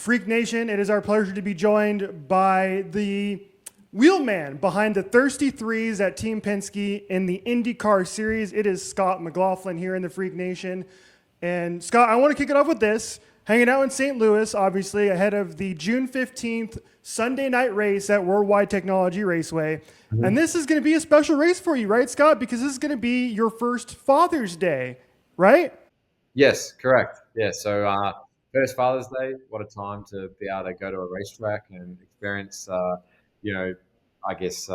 Freak Nation, it is our pleasure to be joined by the wheelman behind the Thirsty Threes at Team Penske in the IndyCar Series. It is Scott McLaughlin here in the Freak Nation. And Scott, I want to kick it off with this. Hanging out in St. Louis, obviously, ahead of the June 15th Sunday night race at Worldwide Technology Raceway. Mm-hmm. And this is going to be a special race for you, right, Scott? Because this is going to be your first Father's Day, right? Yes, correct. Yeah, so first Father's Day, what a time to be able to go to a racetrack and experience, you know, I guess,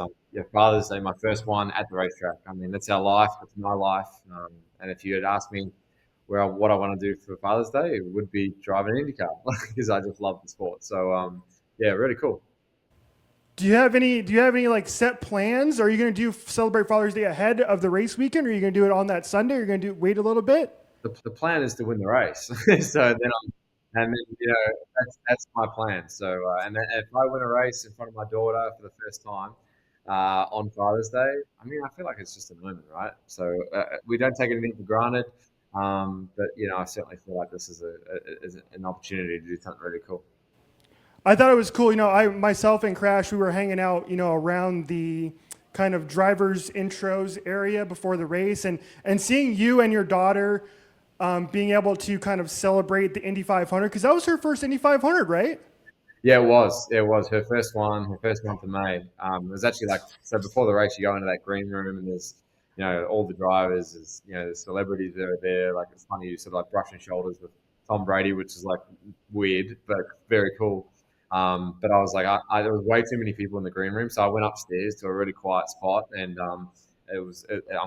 Father's Day, my first one at the racetrack. I mean, that's our life, it's my life. And if you had asked me what I want to do for Father's Day, it would be driving an IndyCar because I just love the sport. So, yeah, really cool. Do you have any like set plans? Are you going to celebrate Father's Day ahead of the race weekend? Or are you going to do it on that Sunday? Or are you going to wait a little bit? The plan is to win the race. So then and then that's my plan. So and then if I win a race in front of my daughter for the first time on Father's Day, I mean I feel like it's just a moment, right? So we don't take anything for granted, but I certainly feel like this is an opportunity to do something really cool. I thought it was cool. I myself and Crash, we were hanging out, around the kind of drivers intros area before the race, and seeing you and your daughter being able to kind of celebrate the Indy 500 because that was her first Indy 500, right? Yeah, it was. It was her first one, her first month of May. It was actually like so before the race, you go into that green room and there's all the drivers, the celebrities that are there. Like it's funny, you sort of like brushing shoulders with Tom Brady, which is like weird but very cool. But I was like, there was way too many people in the green room, so I went upstairs to a really quiet spot, and I'm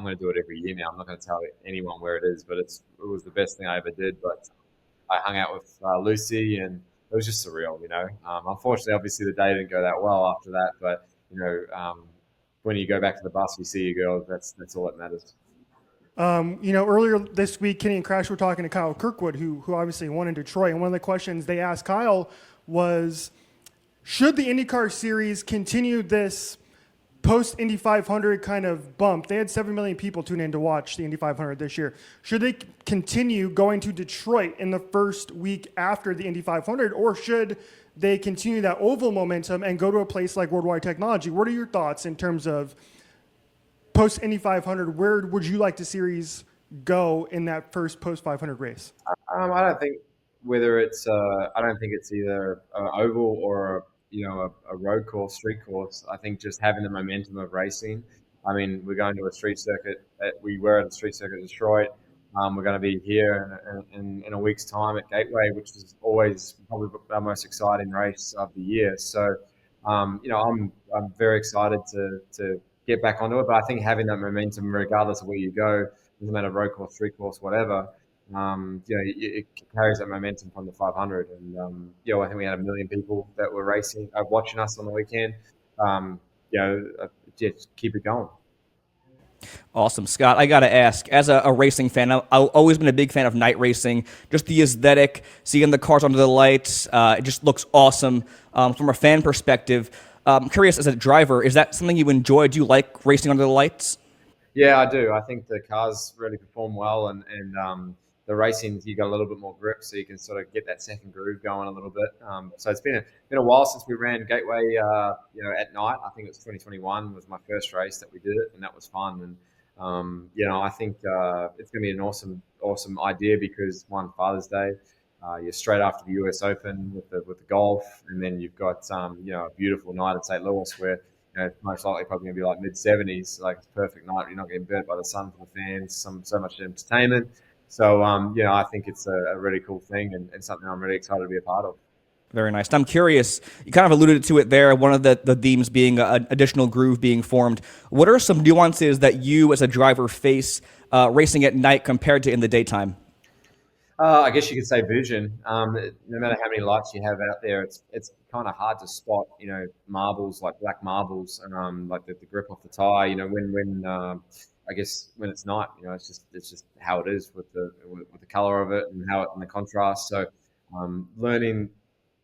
going to do it every year now. I'm not going to tell anyone where it is, but it was the best thing I ever did. But I hung out with Lucy, and it was just surreal. Unfortunately, obviously, the day didn't go that well after that. But when you go back to the bus, you see your girl. That's all that matters. Earlier this week, Kenny and Crash were talking to Kyle Kirkwood, who obviously won in Detroit, and one of the questions they asked Kyle was, should the IndyCar series continue this post-Indy 500 kind of bump? They had 7 million people tune in to watch the Indy 500 this year. Should they continue going to Detroit in the first week after the Indy 500, or should they continue that oval momentum and go to a place like Worldwide Technology? What are your thoughts in terms of post-Indy 500? Where would you like the series go in that first post-500 race? I don't think whether it's I don't think it's either an oval or a road course, street course. I think just having the momentum of racing. I mean, we're going to a street circuit. We were at a street circuit in Detroit. We're going to be here in a week's time at Gateway, which is always probably our most exciting race of the year. So, I'm very excited to get back onto it. But I think having that momentum, regardless of where you go, doesn't matter road course, street course, whatever. It carries that momentum from the 500, and I think we had 1 million people that were racing, watching us on the weekend. Just keep it going. Awesome, Scott. I got to ask, as a racing fan, I've always been a big fan of night racing. Just the aesthetic, seeing the cars under the lights, it just looks awesome. From a fan perspective, I'm curious, as a driver, is that something you enjoy? Do you like racing under the lights? Yeah, I do. I think the cars really perform well, and the racing you got a little bit more grip, so you can sort of get that second groove going a little bit. So it's been a while since we ran Gateway, at night. I think it was 2021 was my first race that we did it, and that was fun. And I think it's going to be an awesome idea because one Father's Day, you're straight after the US Open with the golf, and then you've got a beautiful night at St. Louis where it's most likely probably going to be like mid 70s, like it's a perfect night. You're not getting burnt by the sun for the fans. So much entertainment. So I think it's a really cool thing and something I'm really excited to be a part of. Very nice. I'm curious, you kind of alluded to it there, one of the themes being an additional groove being formed. What are some nuances that you as a driver face racing at night compared to in the daytime? I guess you could say vision. No matter how many lights you have out there, it's kind of hard to spot. Marbles like black marbles, like the grip off the tire. I guess when it's night, it's just how it is with the color of it and the contrast. So, learning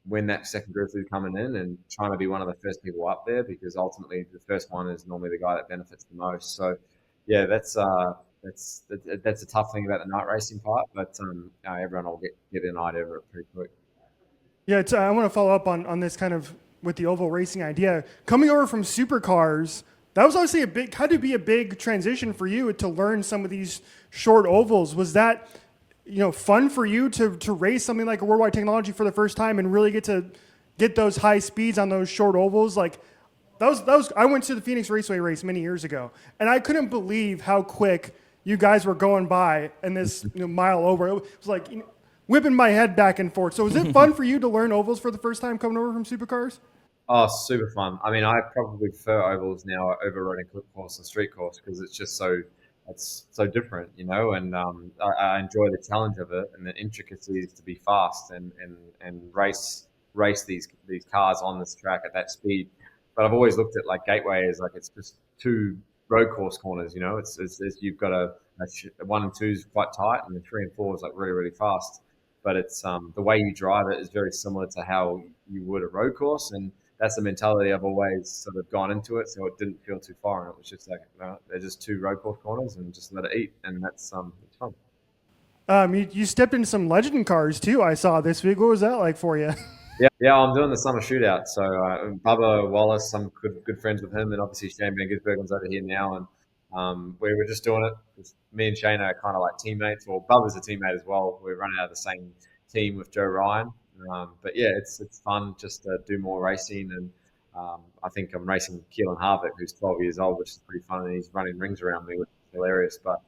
when that second group is coming in and trying to be one of the first people up there because ultimately the first one is normally the guy that benefits the most. So, yeah, that's a tough thing about the night racing part, but everyone will get an idea of it pretty quick. Yeah, I want to follow up on this kind of with the oval racing idea. Coming over from supercars, that was obviously had to be a big transition for you to learn some of these short ovals. Was that, fun for you to race something like a Worldwide Technology for the first time and really get those high speeds on those short ovals? Like I went to the Phoenix Raceway race many years ago, and I couldn't believe how quick you guys were going by in this mile over. It was like whipping my head back and forth. So was it fun for you to learn ovals for the first time coming over from supercars? Oh, super fun. I mean, I probably prefer ovals now over running clip course and street course because it's so different, and I enjoy the challenge of it and the intricacies to be fast and race these cars on this track at that speed. But I've always looked at like Gateway as like it's just two road course corners, it's you've got one and two is quite tight and then three and four is like really, really fast. But it's the way you drive it is very similar to how you would a road course, and that's the mentality I've always sort of gone into it. So it didn't feel too foreign. It was just like they're just two road course corners, and just let it eat, and that's it's fun. You stepped into some legend cars too. I saw this week. What was that like for you? Yeah, I'm doing the summer shootout. So Bubba Wallace, I'm good friends with him, and obviously Shane Van Gisbergen's over here now, and we were just doing it. Me and Shane are kind of like teammates. Well, Bubba's a teammate as well. We run out of the same team with Joe Ryan. But yeah, it's fun just to do more racing, and I think I'm racing Keelan Harvick, who's 12 years old, which is pretty fun, and he's running rings around me, which is hilarious. But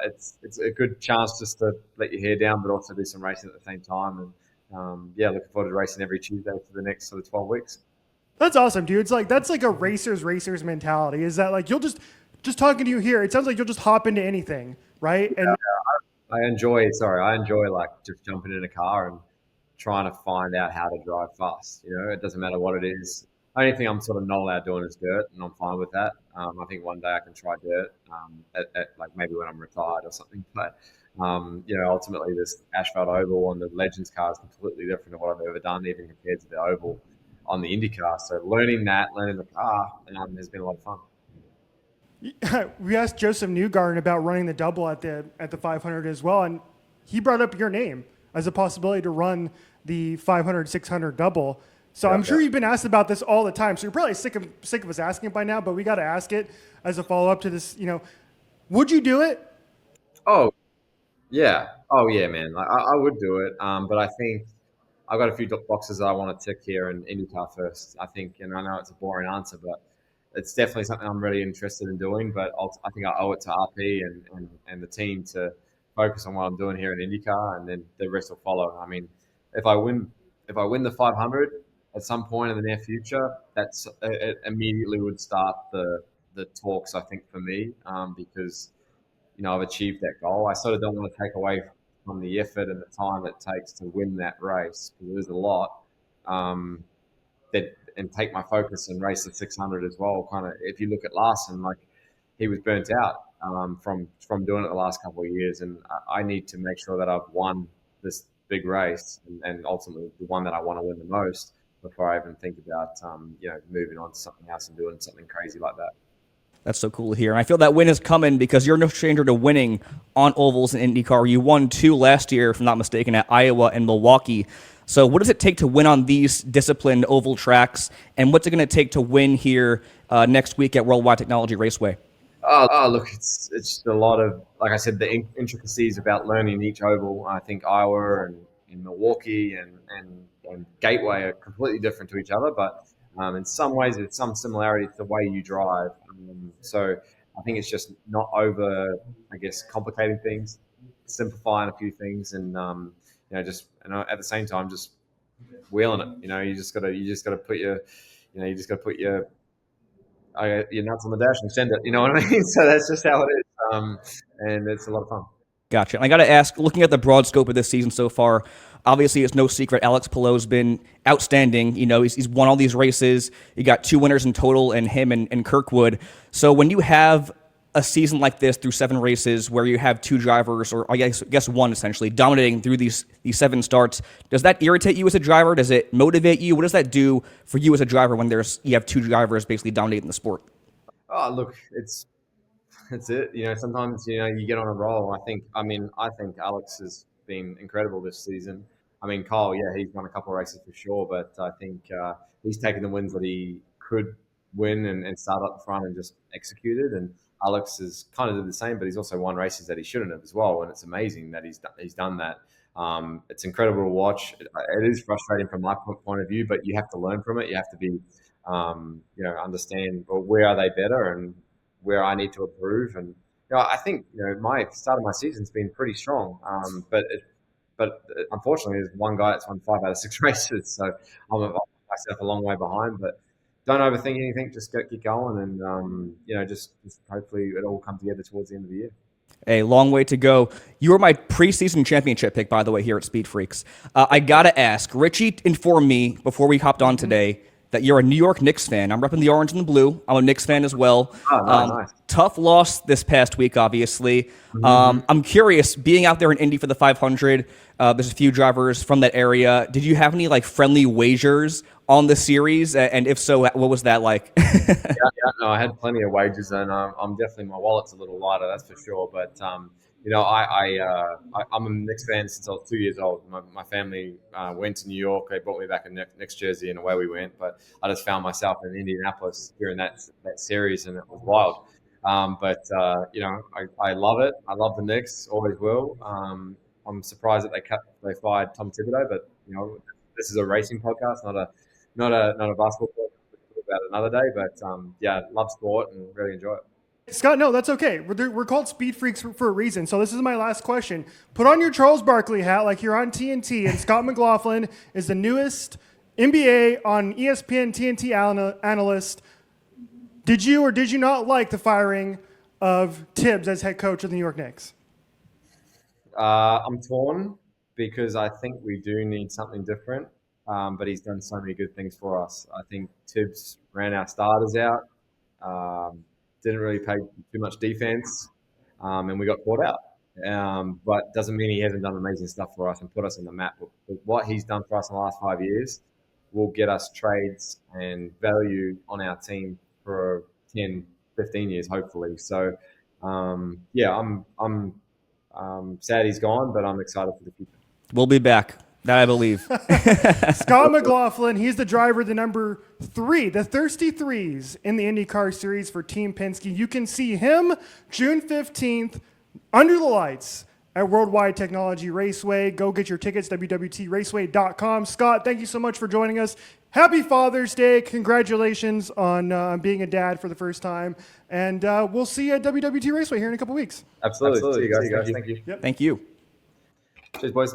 it's a good chance just to let your hair down, but also do some racing at the same time. And yeah, looking forward to racing every Tuesday for the next sort of 12 weeks. That's awesome, dude. It's like that's like a racers mentality. Is that like you'll just talking to you here? It sounds like you'll just hop into anything, right? And I enjoy like just jumping in a car and trying to find out how to drive fast. It doesn't matter what it is. Only thing I'm sort of not allowed doing is dirt, and I'm fine with that. I think one day I can try dirt, at like maybe when I'm retired or something. But ultimately this asphalt oval on the Legends car is completely different to what I've ever done, even compared to the oval on the Indy car. So learning the car, has been a lot of fun. we asked Joseph Newgarden about running the double at the 500 as well, and he brought up your name as a possibility to run the 500 600 double. So I'm sure you've been asked about this all the time. So you're probably sick of us asking it by now, but we got to ask it as a follow up to this. Would you do it? Oh, yeah. Oh, yeah, man. Like, I would do it. But I think I've got a few boxes that I want to tick here in IndyCar first. I think, and I know it's a boring answer, but it's definitely something I'm really interested in doing. But I think I owe it to RP and the team to focus on what I'm doing here in IndyCar, and then the rest will follow. I mean, if I win, if I win the 500 at some point in the near future, it immediately would start the talks. I think for me, because I've achieved that goal. I sort of don't want to take away from the effort and the time it takes to win that race because there's a lot. Um, and take my focus and race the 600 as well. Kind of, if you look at Larson, like he was burnt out from doing it the last couple of years, and I need to make sure that I've won this big race and ultimately the one that I want to win the most before I even think about moving on to something else and doing something crazy like that. That's so cool to hear. And I feel that win is coming because you're no stranger to winning on ovals in IndyCar. You won 2 last year, if I'm not mistaken, at Iowa and Milwaukee. So what does it take to win on these disciplined oval tracks? And what's it going to take to win here next week at Worldwide Technology Raceway? Look, it's just a lot of, like I said, the intricacies about learning each oval. I think Iowa and Milwaukee and Gateway are completely different to each other, but in some ways, there's some similarity to the way you drive. So I think it's just not over, I guess, complicating things, simplifying a few things, and at the same time, just wheeling it. You just gotta put your nuts on the dash and send it. You know what I mean? So that's just how it is, and it's a lot of fun. Gotcha. And I got to ask, looking at the broad scope of this season so far, obviously it's no secret Alex Palou's been outstanding. He's won all these races. You got 2 winners in total, and him and Kirkwood. So when you have a season like this through 7 races where you have 2 drivers, or I guess one essentially, dominating through these 7 starts, does that irritate you as a driver? Does it motivate you? What does that do for you as a driver when you have 2 drivers basically dominating the sport? Oh, look, it's it. Sometimes you get on a roll. I think Alex has been incredible this season. I mean, Kyle, yeah, he's won a couple of races for sure, but I think he's taken the wins that he could win and start up the front and just executed. And Alex has kind of did the same, but he's also won races that he shouldn't have as well. And it's amazing that he's done that. It's incredible to watch. It is frustrating from my point of view, but you have to learn from it. You have to be, understand, well, where are they better and where I need to improve. And I think my start of my season's been pretty strong, but unfortunately, there's one guy that's won 5 out of 6 races, so I'm myself a long way behind. But don't overthink anything; just keep going, and just hopefully it all comes together towards the end of the year. A long way to go. You were my preseason championship pick, by the way, here at SpeedFreaks. I gotta ask, Richie informed me before we hopped on today that you're a New York Knicks fan. I'm repping the orange and the blue. I'm a Knicks fan as well. Oh, nice. Tough loss this past week, obviously. I'm curious, being out there in Indy for the 500, there's a few drivers from that area. Did you have any friendly wagers on the series? And if so, what was that like? No, I had plenty of wages, and I'm definitely, my wallet's a little lighter, that's for sure. But I'm a Knicks fan since I was 2 years old. My family went to New York. They brought me back a Knicks jersey, and away we went. But I just found myself in Indianapolis during that series, and it was wild. I love it. I love the Knicks, always will. I'm surprised that they fired Tom Thibodeau, but this is a racing podcast, not a basketball podcast. We'll talk about it another day. But love sport and really enjoy it. Scott, no, that's okay. We're called Speed Freaks for a reason. So this is my last question. Put on your Charles Barkley hat like you're on TNT, and Scott McLaughlin is the newest NBA on ESPN TNT analyst. Did you or did you not like the firing of Tibbs as head coach of the New York Knicks? I'm torn because I think we do need something different, but he's done so many good things for us. I think Tibbs ran our starters out. Didn't really pay too much defense, and we got caught out. But doesn't mean he hasn't done amazing stuff for us and put us on the map. But what he's done for us in the last 5 years will get us trades and value on our team for 10, 15 years, hopefully. So, I'm sad he's gone, but I'm excited for the future. We'll be back. That I believe. Scott McLaughlin, he's the driver, the number 3, the Thirsty Threes in the IndyCar Series for Team Penske. You can see him June 15th under the lights at Worldwide Technology Raceway. Go get your tickets, www.raceway.com. Scott, thank you so much for joining us. Happy Father's Day. Congratulations on being a dad for the first time. And we'll see you at WWT Raceway here in a couple weeks. Absolutely. See you guys. Thank you. Thank you. Cheers, boys.